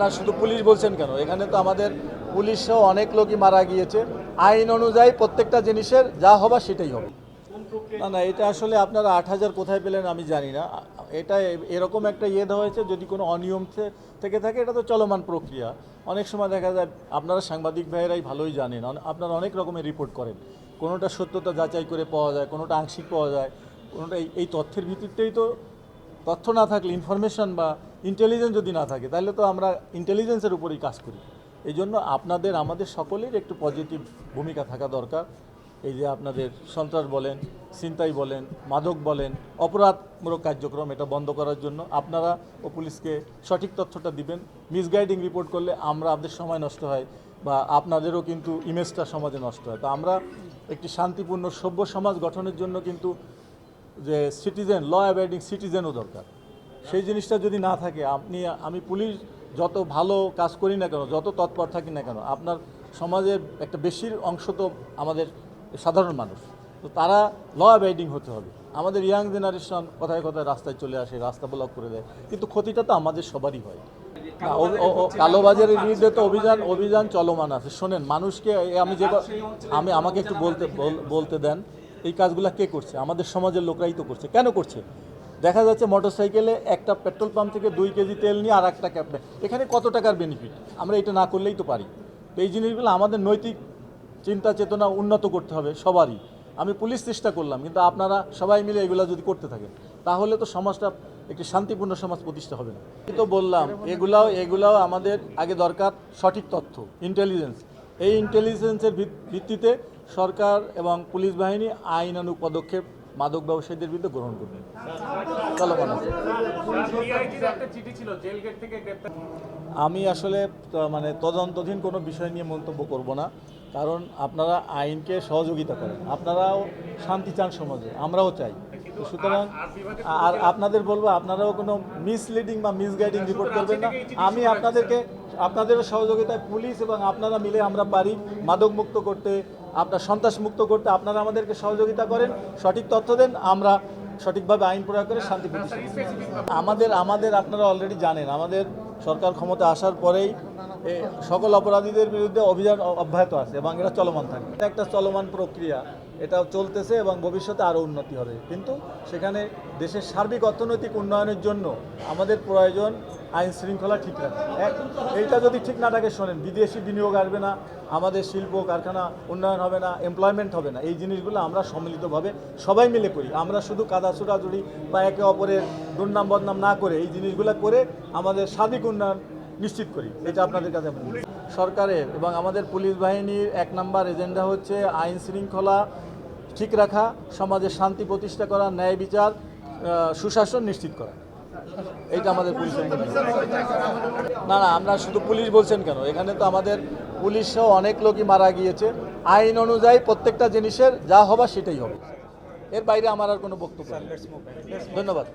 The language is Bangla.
আপনার শুধু পুলিশ বলছেন কেন? এখানে তো আমাদের পুলিশও অনেক লোকই মারা গিয়েছে। আইন অনুযায়ী প্রত্যেকটা জিনিসের যা হবার সেটাই হবে। না না, এটা আসলে আপনারা 8,000 কোথায় পেলেন আমি জানি না। এটা এরকম একটা দেওয়া হয়েছে, যদি কোনো অনিয়ম থেকে থাকে এটা তো চলমান প্রক্রিয়া। অনেক সময় দেখা যায়, আপনারা সাংবাদিক ভাইয়েরাই ভালোই জানেন, আপনারা অনেক রকমের রিপোর্ট করেন। কোনোটা সত্যতা যাচাই করে পাওয়া যায়, কোনোটা আংশিক পাওয়া যায়, কোনোটা এই তথ্যের ভিত্তিতেই তো। তথ্য না থাকলে, ইনফরমেশন বা ইন্টেলিজেন্স যদি না থাকে, তাহলে তো আমরা ইন্টেলিজেন্সের উপরেই কাজ করি। এই জন্য আমাদের সকলের একটু পজিটিভ ভূমিকা থাকা দরকার। এই যে আপনাদের সন্ত্রাস বলেন, ছিনতাই বলেন, মাদক বলেন, অপরাধমূলক কার্যক্রম, এটা বন্ধ করার জন্য আপনারা ও পুলিশকে সঠিক তথ্যটা দিবেন। মিসগাইডিং রিপোর্ট করলে আমাদের সময় নষ্ট হয়, বা আপনাদেরও কিন্তু ইমেজটা সমাজে নষ্ট হয়। তো আমরা একটি শান্তিপূর্ণ সভ্য সমাজ গঠনের জন্য কিন্তু যে সিটিজেন, ল অ্যাবাইডিং সিটিজেনও দরকার। সেই জিনিসটা যদি না থাকে, আমি পুলিশ যত ভালো কাজ করি না কেন, যত তৎপর থাকি না কেন, আপনার সমাজের একটা বেশির অংশ তো আমাদের সাধারণ মানুষ। তো তারা ল অ্যাবাইডিং হতে হবে। আমাদের ইয়াং জেনারেশন কথায় কথায় রাস্তায় চলে আসে, রাস্তা ব্লক করে দেয়, কিন্তু ক্ষতিটা তো আমাদের সবারই হয়। কালোবাজারের বিরুদ্ধে তো অভিযান চলমান আছে। শোনেন, মানুষকে আমাকে একটু বলতে দেন, এই কাজগুলো কে করছে? আমাদের সমাজের লোকরাই তো করছে। কেন করছে? দেখা যাচ্ছে মোটরসাইকেলে একটা পেট্রোল পাম্প থেকে 2 কেজি তেল নিয়ে আর একটা ক্যাব, এখানে কত টাকার বেনিফিট? আমরা এটা না করলেই তো পারি। তো এই জিনিসগুলো আমাদের নৈতিক চিন্তা চেতনা উন্নত করতে হবে সবারই। আমি পুলিশ চেষ্টা করলাম, কিন্তু আপনারা সবাই মিলে এগুলো যদি করতে থাকেন, তাহলে তো সমাজটা একটি শান্তিপূর্ণ সমাজ প্রতিষ্ঠা হবে না। আমি তো বললাম, এগুলাও আমাদের আগে দরকার সঠিক তথ্য, ইন্টেলিজেন্স। এই ইন্টেলিজেন্সের ভিত্তিতে সরকার এবং পুলিশ বাহিনী আইনানুগ পদক্ষেপ মাদক ব্যবসায়ীদের বিরুদ্ধে গ্রহণ করবে। চলমান আছে। আমি আসলে মানে তদন্তাধীন কোনো বিষয় নিয়ে মন্তব্য করব না, কারণ আপনারা আইনকে সহযোগিতা করেন, আপনারাও শান্তি চান সমাজে, আমরাও চাই। তো সুতরাং আর আপনাদের বলবো, আপনারাও কোনো মিসলিডিং বা মিসগাইডিং রিপোর্ট করবেন না। আমি আপনাদের সহযোগিতায় পুলিশ এবং আপনারা মিলে আমরা পারি মাদক মুক্ত করতে, আপনার সন্ত্রাস মুক্ত করতে। আপনারা আমাদেরকে সহযোগিতা করেন, সঠিক তথ্য দেন, আমরা সঠিকভাবে আইন প্রয়োগ করে শান্তি প্রতিষ্ঠা। আমাদের আপনারা অলরেডি জানেন, আমাদের সরকার ক্ষমতা আসার পরেই সকল অপরাধীদের বিরুদ্ধে অভিযান অব্যাহত আছে এবং এটা চলমান থাকবে। এটা একটা চলমান প্রক্রিয়া, এটা চলতেছে এবং ভবিষ্যতে আরও উন্নতি হবে। কিন্তু সেখানে দেশের সার্বিক অর্থনৈতিক উন্নয়নের জন্য আমাদের প্রয়োজন আইন শৃঙ্খলা ঠিক রাখা। এইটা যদি ঠিক না থাকে, শোনেন, বিদেশি বিনিয়োগ আসবে না, আমাদের শিল্প কারখানা উন্নয়ন হবে না, এমপ্লয়মেন্ট হবে না। এই জিনিসগুলো আমরা সম্মিলিতভাবে সবাই মিলে করি। আমরা শুধু কাদা ছোড়াছুড়ি বা একে অপরের দুর্নাম বদনাম না করে এই জিনিসগুলো করে আমাদের সার্বিক উন্নয়ন নিশ্চিত করি। এটা আপনাদের কাছে সরকারের এবং আমাদের পুলিশ বাহিনীর 1 নম্বর এজেন্ডা হচ্ছে আইন শৃঙ্খলা ঠিক রাখা, সমাজে শান্তি প্রতিষ্ঠা করা, ন্যায় বিচার, সুশাসন নিশ্চিত করা। এইটা আমাদের পুলিশের। না না, আমরা শুধু পুলিশ বলছেন কেন? এখানে তো আমাদের পুলিশও অনেক লোকই মারা গিয়েছে। আইন অনুযায়ী প্রত্যেকটা জিনিসের যা হবার সেটাই হবে। এর বাইরে আমার আর কোনো বক্তব্য নেই। ধন্যবাদ।